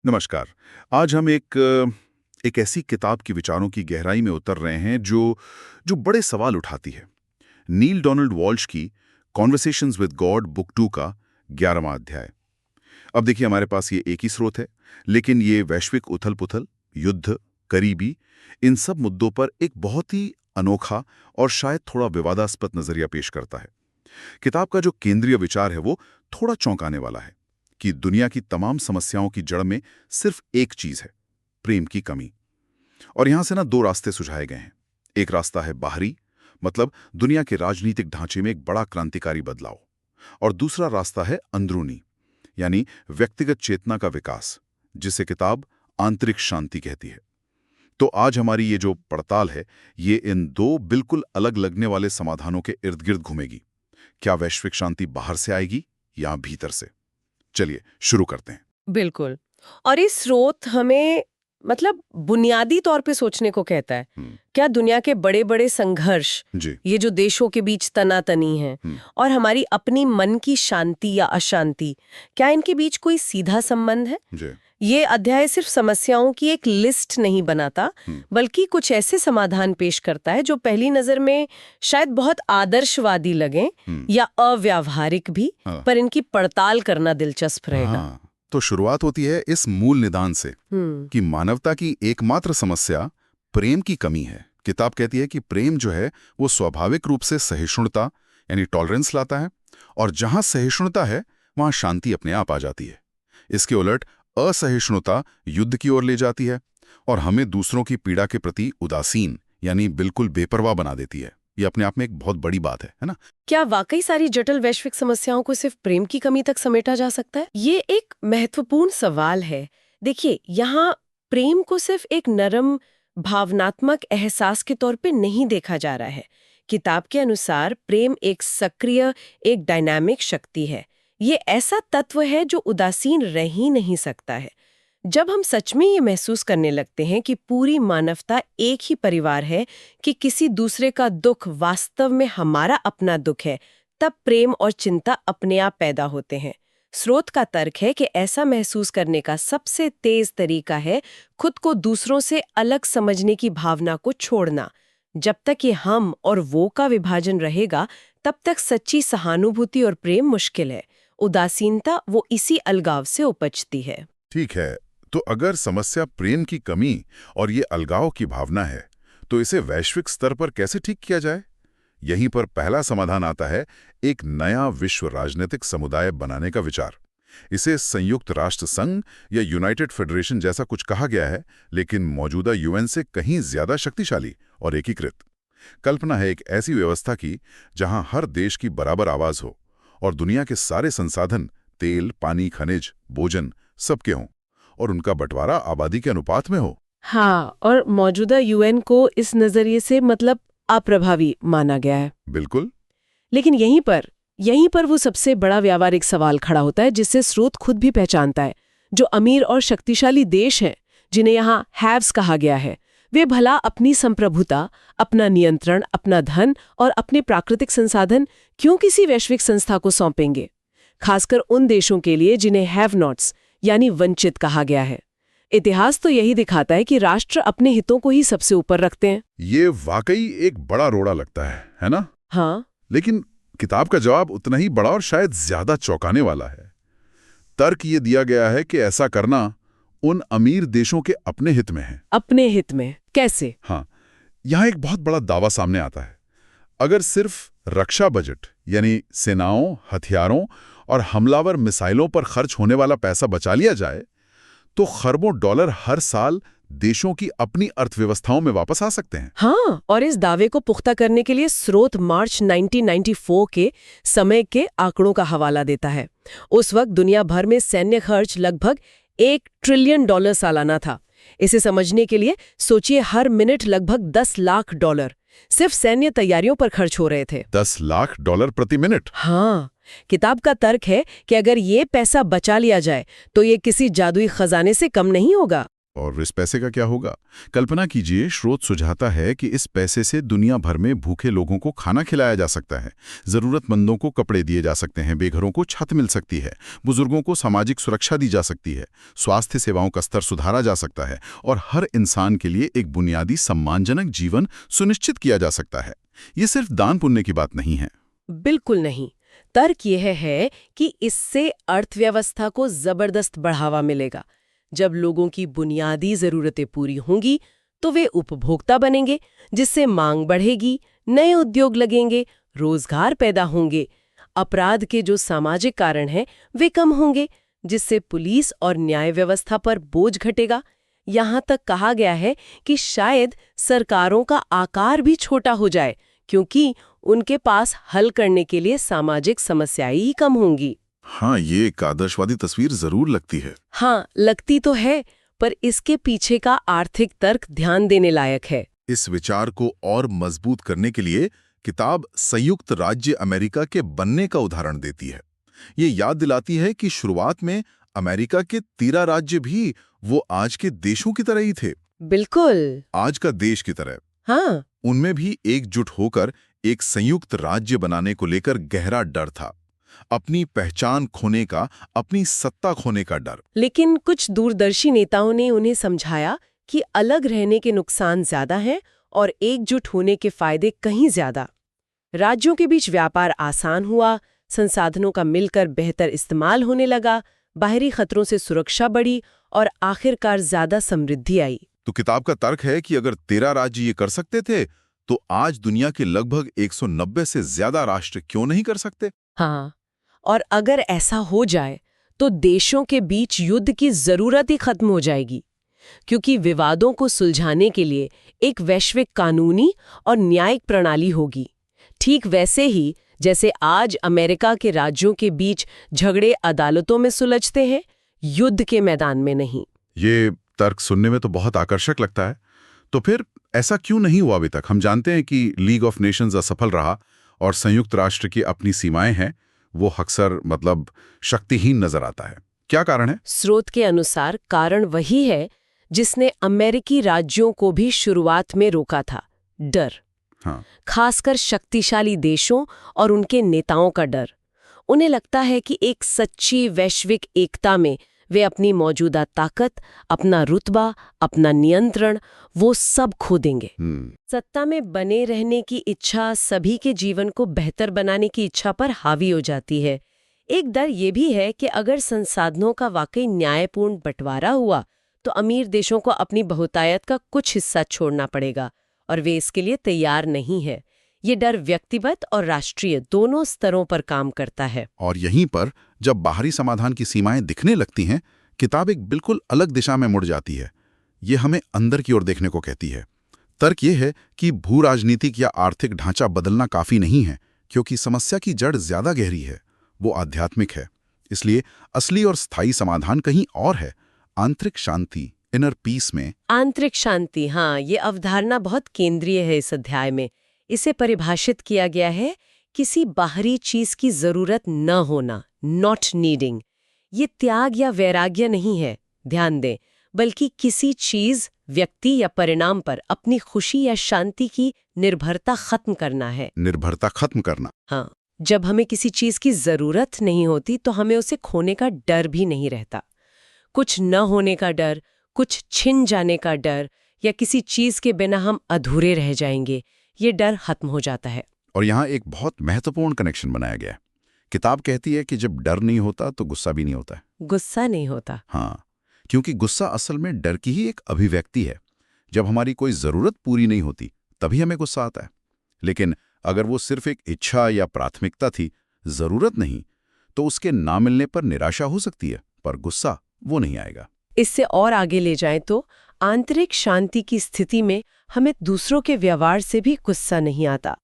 नमस्कार। आज हम एक ऐसी किताब की विचारों की गहराई में उतर रहे हैं जो जो बड़े सवाल उठाती है। नील डोनाल्ड वॉल्श की कॉन्वर्सेशंस विद गॉड बुक 2 का 11वां अध्याय। अब देखिए, हमारे पास ये एक ही स्रोत है, लेकिन ये वैश्विक उथल-पुथल, युद्ध, करीबी, इन सब मुद्दों पर एक बहुत ही अनोखा और शायद थोड़ा विवादास्पद नजरिया पेश करता है। किताब का जो केंद्रीय विचार है वो थोड़ा चौंकाने वाला है कि दुनिया की तमाम समस्याओं की जड़ में सिर्फ एक चीज है, प्रेम की कमी। और यहां से ना दो रास्ते सुझाए गए हैं। एक रास्ता है बाहरी, मतलब दुनिया के राजनीतिक ढांचे में एक बड़ा क्रांतिकारी बदलाव, और दूसरा रास्ता है अंदरूनी, यानी व्यक्तिगत चेतना का विकास, जिसे किताब आंतरिक शांति कहती है। तो आज हमारी ये जो पड़ताल है, ये इन दो बिल्कुल अलग लगने वाले समाधानों के इर्द गिर्द घूमेगी। क्या वैश्विक शांति बाहर से आएगी या भीतर से? चलिए शुरू करते हैं। बिल्कुल। और ये स्रोत हमें बुनियादी तौर पे सोचने को कहता है। क्या दुनिया के बड़े बड़े संघर्ष, जी। ये जो देशों के बीच तनातनी है, और हमारी अपनी मन की शांति या अशांति, क्या इनके बीच कोई सीधा संबंध है? जी। ये अध्याय सिर्फ समस्याओं की एक लिस्ट नहीं बनाता, बल्कि कुछ ऐसे समाधान पेश करता है जो पहली नजर में शायद बहुत आदर्शवादी लगें या अव्यावहारिक भी, पर इनकी पड़ताल करना दिलचस्प रहेगा। हाँ, तो शुरुआत होती है इस मूल निदान से कि मानवता की एकमात्र समस्या प्रेम की कमी है। किताब कहती है कि प्रेम जो है वो स्वाभाविक रूप से सहिष्णुता यानी टॉलरेंस लाता है, और जहां सहिष्णुता है वहां शांति अपने आप आ जाती है। इसके उलट असहिष्णुता युद्ध की ओर ले जाती है और हमें दूसरों की पीड़ा के प्रति उदासीन यानी बिल्कुल बेपरवाह बना देती है। ये अपने आप में एक बहुत बड़ी बात है ना? क्या वाकई सारी जटिल वैश्विक समस्याओं को सिर्फ प्रेम की कमी तक समेटा जा सकता है? ये एक महत्वपूर्ण सवाल है। देखिए, यहाँ प्रेम को सिर्फ एक नरम भावनात्मक एहसास के तौर पे नहीं देखा जा रहा है। किताब के अनुसार प्रेम एक सक्रिय, एक डायनामिक शक्ति है। ये ऐसा तत्व है जो उदासीन रह ही नहीं सकता है। जब हम सच में ये महसूस करने लगते हैं कि पूरी मानवता एक ही परिवार है, कि किसी दूसरे का दुख वास्तव में हमारा अपना दुख है, तब प्रेम और चिंता अपने आप पैदा होते हैं। स्रोत का तर्क है कि ऐसा महसूस करने का सबसे तेज तरीका है खुद को दूसरों से अलग समझने की भावना को छोड़ना। जब तक ये हम और वो का विभाजन रहेगा, तब तक सच्ची सहानुभूति और प्रेम मुश्किल है। उदासीनता वो इसी अलगाव से उपजती है। ठीक है, तो अगर समस्या प्रेम की कमी और ये अलगाव की भावना है, तो इसे वैश्विक स्तर पर कैसे ठीक किया जाए? यहीं पर पहला समाधान आता है एक नया विश्व राजनीतिक समुदाय बनाने का विचार। इसे संयुक्त राष्ट्र संघ या यूनाइटेड फेडरेशन जैसा कुछ कहा गया है, लेकिन मौजूदा यूएन से कहीं ज्यादा शक्तिशाली और एकीकृत। कल्पना है एक ऐसी व्यवस्था की जहां हर देश की बराबर आवाज हो और दुनिया के सारे संसाधन, तेल, पानी, खनिज, भोजन, सबके हों, और उनका बंटवारा आबादी के अनुपात में हो। हाँ, और मौजूदा यूएन को इस नजरिए से अप्रभावी माना गया है। बिल्कुल। लेकिन यहीं पर वो सबसे बड़ा व्यावहारिक सवाल खड़ा होता है, जिससे स्रोत खुद भी पहचानता है। जो अमीर और शक्तिशाली देश हैं, जिन्हें यहाँ हैव्स कहा गया है, वे भला अपनी संप्रभुता, अपना नियंत्रण, अपना धन और अपने प्राकृतिक संसाधन क्यों किसी वैश्विक संस्था को सौंपेंगे? खासकर उन देशों के लिए जिन्हें हैव नॉट्स यानी वंचित कहा गया है। इतिहास तो यही दिखाता है कि राष्ट्र अपने हितों को ही सबसे ऊपर रखते हैं। ये वाकई एक बड़ा रोड़ा लगता है ना? हाँ। लेकिन किताब का जवाब उतना ही बड़ा और शायद ज्यादा चौंकाने वाला है। तर्क ये दिया गया है कि ऐसा करना उन अमीर देशों के अपने हित में है। अपने हित में कैसे? हाँ, यहाँ एक बहुत बड़ा दावा सामने आता है। अगर सिर्फ रक्षा बजट यानी सेनाओं, हथियारों और हमलावर मिसाइलों पर खर्च होने वाला पैसा बचा लिया जाए, तो खरबों डॉलर हर साल देशों की अपनी अर्थव्यवस्थाओं में वापस आ सकते हैं। हाँ, और इस दावे को पुख्ता करने के लिए स्रोत मार्च 1994 के समय के आंकड़ों का हवाला देता है। उस वक्त दुनिया भर में सैन्य खर्च लगभग $1 ट्रिलियन सालाना था। इसे समझने के लिए सोचिए, हर मिनट लगभग $10 लाख सिर्फ सैन्य तैयारियों पर खर्च हो रहे थे। $10 लाख प्रति मिनट? हाँ। किताब का तर्क है कि अगर ये पैसा बचा लिया जाए तो ये किसी जादुई खजाने से कम नहीं होगा। और इस पैसे का क्या होगा? कल्पना कीजिए, स्रोत सुझाता है कि इस पैसे से दुनिया भर में भूखे लोगों को खाना खिलाया जा सकता है, जरूरतमंदों को कपड़े दिए जा सकते हैं, बेघरों को छत मिल सकती है, बुजुर्गों को सामाजिक सुरक्षा दी जा सकती है, स्वास्थ्य सेवाओं का स्तर सुधारा जा सकता है और हर इंसान के लिए एक बुनियादी सम्मानजनक जीवन सुनिश्चित किया जा सकता है। ये सिर्फ दान पुण्य की बात नहीं है। बिल्कुल नहीं। तर्क यह है कि इससे अर्थव्यवस्था को जबरदस्त बढ़ावा मिलेगा। जब लोगों की बुनियादी जरूरतें पूरी होंगी तो वे उपभोक्ता बनेंगे, जिससे मांग बढ़ेगी, नए उद्योग लगेंगे, रोजगार पैदा होंगे, अपराध के जो सामाजिक कारण हैं वे कम होंगे, जिससे पुलिस और न्याय व्यवस्था पर बोझ घटेगा। यहाँ तक कहा गया है कि शायद सरकारों का आकार भी छोटा हो जाए, क्योंकि उनके पास हल करने के लिए सामाजिक समस्याएं ही कम होंगी। हाँ, ये एक आदर्शवादी तस्वीर जरूर लगती है। हाँ, लगती तो है, पर इसके पीछे का आर्थिक तर्क ध्यान देने लायक है। इस विचार को और मजबूत करने के लिए किताब संयुक्त राज्य अमेरिका के बनने का उदाहरण देती है। ये याद दिलाती है कि शुरुआत में अमेरिका के 13 राज्य भी वो आज के देशों की तरह ही थे। बिल्कुल। आज का देश की तरह। हाँ। उनमें भी एकजुट होकर एक संयुक्त राज्य बनाने को लेकर गहरा डर था। अपनी पहचान खोने का, अपनी सत्ता खोने का डर। लेकिन कुछ दूरदर्शी नेताओं ने उन्हें समझाया कि अलग रहने के नुकसान ज्यादा हैं और एकजुट होने के फायदे कहीं ज्यादा। राज्यों के बीच व्यापार आसान हुआ, संसाधनों का मिलकर बेहतर इस्तेमाल होने लगा, बाहरी खतरों से सुरक्षा बढ़ी और आखिरकार ज्यादा समृद्धि आई। तो किताब का तर्क है कि अगर 13 राज्य ये कर सकते थे, तो आज दुनिया के लगभग 190 से ज्यादा राष्ट्र क्यों नहीं कर सकते? हाँ, और अगर ऐसा हो जाए तो देशों के बीच युद्ध की जरूरत ही खत्म हो जाएगी, क्योंकि विवादों को सुलझाने के लिए एक वैश्विक कानूनी और न्यायिक प्रणाली होगी। ठीक वैसे ही जैसे आज अमेरिका के राज्यों के बीच झगड़े अदालतों में सुलझते हैं, युद्ध के मैदान में नहीं। ये तर्क सुनने में तो बहुत आकर्षक लगता है। तो फिर ऐसा क्यों नहीं हुआ अभी तक? हम जानते हैं कि लीग ऑफ नेशंस असफल रहा और संयुक्त राष्ट्र की अपनी सीमाएं हैं, वो अक्सर शक्तिहीन नजर आता है। क्या कारण है? स्रोत के अनुसार कारण वही है जिसने अमेरिकी राज्यों को भी शुरुआत में रोका था, डर। हाँ। खासकर शक्तिशाली देशों और उनके नेताओं का डर। उन्हें लगता है कि एक सच्ची वैश्विक एकता में वे अपनी मौजूदा ताकत, अपना रुतबा, अपना नियंत्रण, वो सब खो देंगे। सत्ता में बने रहने की इच्छा सभी के जीवन को बेहतर बनाने की इच्छा पर हावी हो जाती है। एक डर ये भी है कि अगर संसाधनों का वाकई न्यायपूर्ण बंटवारा हुआ तो अमीर देशों को अपनी बहुतायत का कुछ हिस्सा छोड़ना पड़ेगा, और वे इसके लिए तैयार नहीं है। ये डर व्यक्तिगत और राष्ट्रीय दोनों स्तरों पर काम करता है। और यहीं पर जब बाहरी समाधान की सीमाएं दिखने लगती हैं, किताब एक बिल्कुल अलग दिशा में मुड़ जाती है। ये हमें अंदर की ओर देखने को कहती है। तर्क ये है कि भू राजनीतिक या आर्थिक ढांचा बदलना काफी नहीं है, क्योंकि समस्या की जड़ ज्यादा गहरी है, वो आध्यात्मिक है। इसलिए असली और स्थायी समाधान कहीं और है, आंतरिक शांति, इनर पीस में। आंतरिक शांति, हाँ, ये अवधारणा बहुत केंद्रीय है इस अध्याय में। इसे परिभाषित किया गया है किसी बाहरी चीज की जरूरत न होना, नॉट नीडिंग। ये त्याग या वैराग्य नहीं है, ध्यान दें, बल्कि किसी चीज, व्यक्ति या परिणाम पर अपनी खुशी या शांति की निर्भरता खत्म करना है। निर्भरता खत्म करना। हाँ, जब हमें किसी चीज की जरूरत नहीं होती तो हमें उसे खोने का डर भी नहीं रहता। कुछ न होने का डर, कुछ छिन जाने का डर, या किसी चीज के बिना हम अधूरे रह जाएंगे, ये डर खत्म हो जाता है। और यहाँ एक बहुत महत्वपूर्ण कनेक्शन बनाया गया है। किताब कहती है कि जब डर नहीं होता तो गुस्सा भी नहीं होता है। गुस्सा नहीं होता। हाँ, क्योंकि गुस्सा असल में डर की ही एक अभिव्यक्ति है। जब हमारी कोई जरूरत पूरी नहीं होती तभी हमें गुस्सा आता है। लेकिन अगर वो सिर्फ एक इच्छा या प्राथमिकता थी, जरूरत नहीं, तो उसके ना मिलने पर निराशा हो सकती है, पर गुस्सा वो नहीं आएगा। इससे और आगे ले जाएं तो आंतरिक शांति की स्थिति में हमें दूसरों के व्यवहार से भी गुस्सा नहीं आता,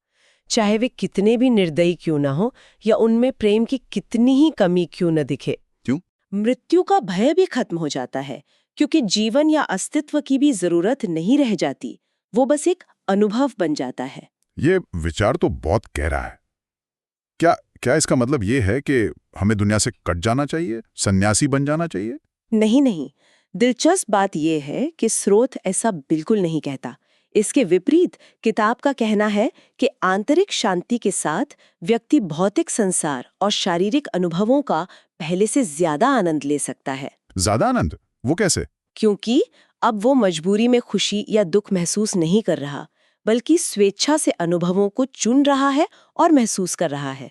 चाहे वे कितने भी निर्दयी क्यों ना हो या उनमें प्रेम की कितनी ही कमी क्यों न दिखे। क्यों? मृत्यु का भय भी खत्म हो जाता है, क्योंकि जीवन या अस्तित्व की भी जरूरत नहीं रह जाती, वो बस एक अनुभव बन जाता है। ये विचार तो बहुत गहरा है। क्या इसका मतलब ये है कि हमें दुनिया से कट जाना चाहिए, सन्यासी बन जाना चाहिए? नहीं, दिलचस्प बात यह है कि स्रोत ऐसा बिल्कुल नहीं कहता। इसके विपरीत किताब का कहना है कि आंतरिक शांति के साथ व्यक्ति भौतिक संसार और शारीरिक अनुभवों का पहले से ज्यादा आनंद ले सकता है। ज्यादा आनंद? वो कैसे? क्योंकि अब वो मजबूरी में खुशी या दुख महसूस नहीं कर रहा, बल्कि स्वेच्छा से अनुभवों को चुन रहा है और महसूस कर रहा है।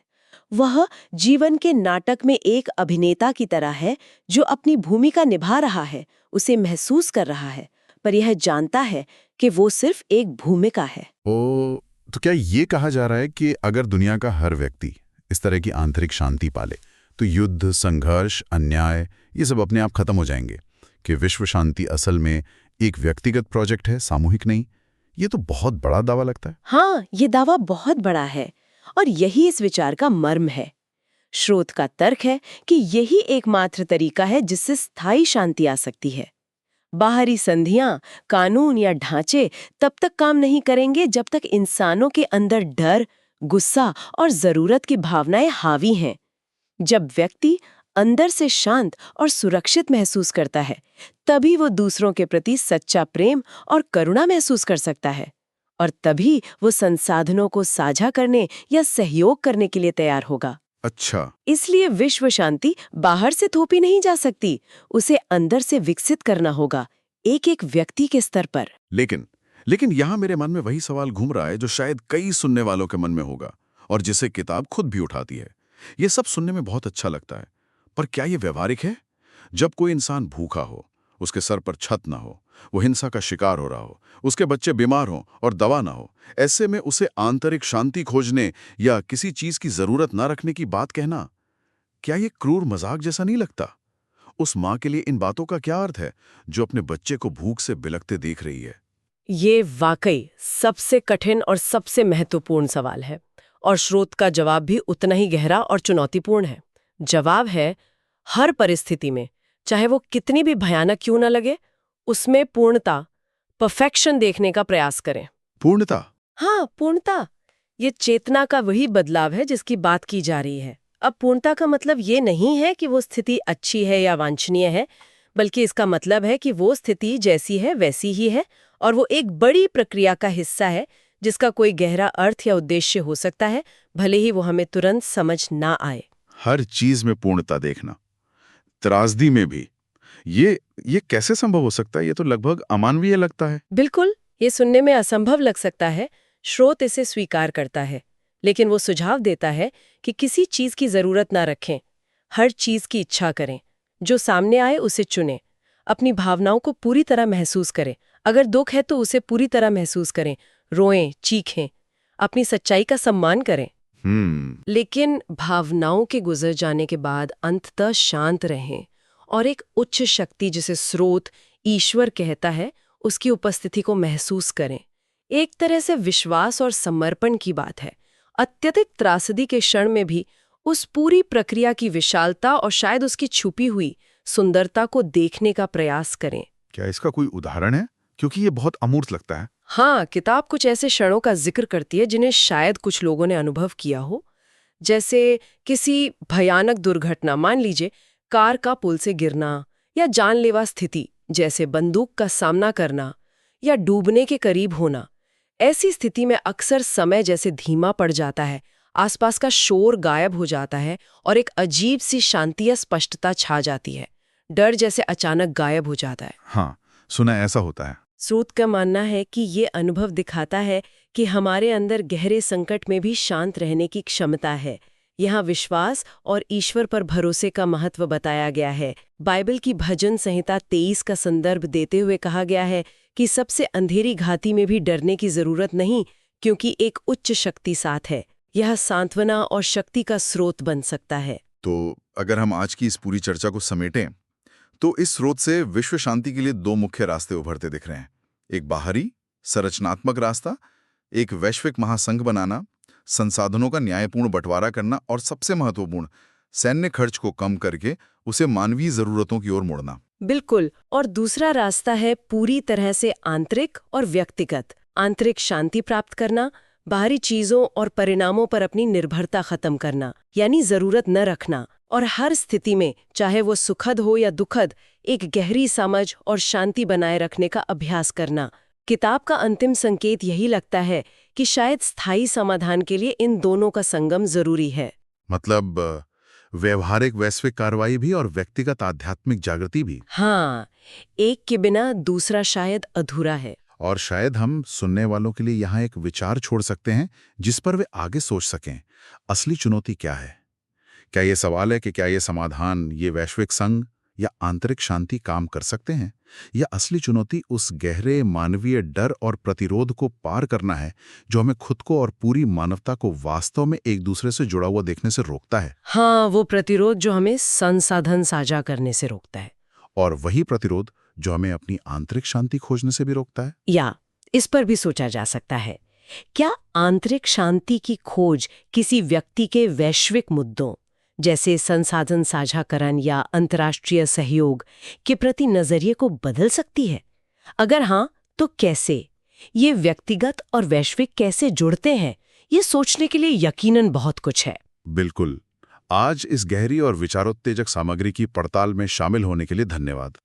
वह जीवन के नाटक में एक अभिनेता की तरह है जो अपनी भूमिका निभा रहा है, उसे महसूस कर रहा है, पर यह जानता है कि वो सिर्फ एक भूमिका है। तो क्या ये कहा जा रहा है कि अगर दुनिया का हर व्यक्ति इस तरह की आंतरिक शांति पाले तो युद्ध, संघर्ष, अन्याय ये सब अपने आप खत्म हो जाएंगे, कि विश्व शांति असल में एक व्यक्तिगत प्रोजेक्ट है, सामूहिक नहीं? ये तो बहुत बड़ा दावा लगता है। हाँ, ये दावा बहुत बड़ा है और यही इस विचार का मर्म है। स्रोत का तर्क है कि यही एकमात्र तरीका है जिससे स्थायी शांति आ सकती है। बाहरी संधियां, कानून या ढांचे तब तक काम नहीं करेंगे जब तक इंसानों के अंदर डर, गुस्सा और जरूरत की भावनाएं हावी हैं। जब व्यक्ति अंदर से शांत और सुरक्षित महसूस करता है, तभी वो दूसरों के प्रति सच्चा प्रेम और करुणा महसूस कर सकता है, और तभी वो संसाधनों को साझा करने या सहयोग करने के लिए तैयार होगा। अच्छा, इसलिए विश्व शांति बाहर से थोपी नहीं जा सकती, उसे अंदर से विकसित करना होगा, एक एक व्यक्ति के स्तर पर। लेकिन यहाँ मेरे मन में वही सवाल घूम रहा है जो शायद कई सुनने वालों के मन में होगा और जिसे किताब खुद भी उठाती है। ये सब सुनने में बहुत अच्छा लगता है, पर क्या ये व्यवहारिक है? जब कोई इंसान भूखा हो, उसके सर पर छत ना हो, वो हिंसा का शिकार हो रहा हो, उसके बच्चे बीमार हों और दवा ना हो, ऐसे में उसे आंतरिक शांति खोजने या किसी चीज की जरूरत ना रखने की बात कहना, क्या ये क्रूर मजाक जैसा नहीं लगता? उस माँ के लिए इन बातों का क्या अर्थ है जो अपने बच्चे को भूख से बिलखते देख रही है? ये वाकई सबसे कठिन और सबसे महत्वपूर्ण सवाल है, और स्रोत का जवाब भी उतना ही गहरा और चुनौतीपूर्ण है। जवाब है, हर परिस्थिति में, चाहे वो कितनी भी भयानक क्यों न लगे, उसमें पूर्णता, परफेक्शन देखने का प्रयास करें। पूर्णता? हाँ, पूर्णता। ये चेतना का वही बदलाव है जिसकी बात की जा रही है। अब पूर्णता का मतलब ये नहीं है कि वो स्थिति अच्छी है या वांछनीय है, बल्कि इसका मतलब है कि वो स्थिति जैसी है वैसी ही है, और वो एक बड़ी प्रक्रिया का हिस्सा है जिसका कोई गहरा अर्थ या उद्देश्य हो सकता है, भले ही वो हमें तुरंत समझ ना आए। हर चीज में पूर्णता देखना, त्रासदी में भी, ये कैसे संभव हो सकता है? ये तो लगभग अमानवीय लगता है। बिल्कुल, ये सुनने में असंभव लग सकता है। स्रोत इसे स्वीकार करता है, लेकिन वो सुझाव देता है कि किसी चीज की जरूरत ना रखें, हर चीज की इच्छा करें, जो सामने आए उसे चुनें, अपनी भावनाओं को पूरी तरह महसूस करें। अगर दुख है तो उसे पूरी तरह महसूस करें, रोएं, चीखें, अपनी सच्चाई का सम्मान करें। लेकिन भावनाओं के गुजर जाने के बाद अंततः शांत रहें और एक उच्च शक्ति, जिसे स्रोत ईश्वर कहता है, उसकी उपस्थिति को महसूस करें। एक तरह से विश्वास और समर्पण की बात है। अत्यधिक त्रासदी के क्षण में भी उस पूरी प्रक्रिया की विशालता और शायद उसकी छुपी हुई सुंदरता को देखने का प्रयास करें। क्या इसका कोई उदाहरण है? क्योंकि ये बहुत अमूर्त लगता है। हाँ, किताब कुछ ऐसे क्षणों का जिक्र करती है जिन्हें शायद कुछ लोगों ने अनुभव किया हो, जैसे किसी भयानक दुर्घटना, मान लीजिए कार का पुल से गिरना, या जानलेवा स्थिति जैसे बंदूक का सामना करना या डूबने के करीब होना। ऐसी स्थिति में अक्सर समय जैसे धीमा पड़ जाता है, आसपास का शोर गायब हो जाता है और एक अजीब सी शांति या स्पष्टता छा जाती है। डर जैसे अचानक गायब हो जाता है। हाँ, सुना ऐसा होता है। स्रोत का मानना है कि ये अनुभव दिखाता है कि हमारे अंदर गहरे संकट में भी शांत रहने की क्षमता है। यहाँ विश्वास और ईश्वर पर भरोसे का महत्व बताया गया है। बाइबल की भजन संहिता 23 का संदर्भ देते हुए कहा गया है कि सबसे अंधेरी घाटी में भी डरने की जरूरत नहीं, क्योंकि एक उच्च शक्ति साथ है। यह सांत्वना और शक्ति का स्रोत बन सकता है। तो अगर हम आज की इस पूरी चर्चा को समेटें, तो इस स्रोत से विश्व शांति के लिए दो मुख्य रास्ते उभरते दिख रहे हैं। एक बाहरी संरचनात्मक रास्ता, एक वैश्विक महासंघ बनाना, संसाधनों का न्यायपूर्ण बंटवारा करना, और सबसे महत्वपूर्ण, सैन्य खर्च को कम करके उसे मानवीय जरूरतों की ओर मोड़ना। बिल्कुल। और दूसरा रास्ता है पूरी तरह से आंतरिक और व्यक्तिगत। आंतरिक शांति प्राप्त करना, बाहरी चीजों और परिणामों पर अपनी निर्भरता खत्म करना, यानी जरूरत न रखना, और हर स्थिति में, चाहे वो सुखद हो या दुखद, एक गहरी समझ और शांति बनाए रखने का अभ्यास करना। किताब का अंतिम संकेत यही लगता है कि शायद स्थायी समाधान के लिए इन दोनों का संगम जरूरी है। मतलब व्यवहारिक वैश्विक कार्रवाई भी और व्यक्तिगत आध्यात्मिक जागृति भी। हाँ, एक के बिना दूसरा शायद अधूरा है। और शायद हम सुनने वालों के लिए यहाँ एक विचार छोड़ सकते हैं जिस पर वे आगे सोच सकें। असली चुनौती क्या है? क्या ये सवाल है कि क्या ये समाधान, ये वैश्विक संघ या आंतरिक शांति काम कर सकते हैं? या असली चुनौती उस गहरे मानवीय डर और प्रतिरोध को पार करना है जो हमें खुद को और पूरी मानवता को वास्तव में एक दूसरे से जुड़ा हुआ देखने से रोकता है। हाँ, वो प्रतिरोध जो हमें संसाधन साझा करने से रोकता है। और वही प्रतिरोध जो हमें अपनी आंतरिक शांति खोजने से भी रोकता है। या इस पर भी सोचा जा सकता है, क्या आंतरिक शांति की खोज किसी व्यक्ति के वैश्विक मुद्दों जैसे संसाधन साझाकरण या अंतर्राष्ट्रीय सहयोग के प्रति नजरिए को बदल सकती है? अगर हाँ, तो कैसे? ये व्यक्तिगत और वैश्विक कैसे जुड़ते हैं, ये सोचने के लिए यकीनन बहुत कुछ है। बिल्कुल। आज इस गहरी और विचारोत्तेजक सामग्री की पड़ताल में शामिल होने के लिए धन्यवाद।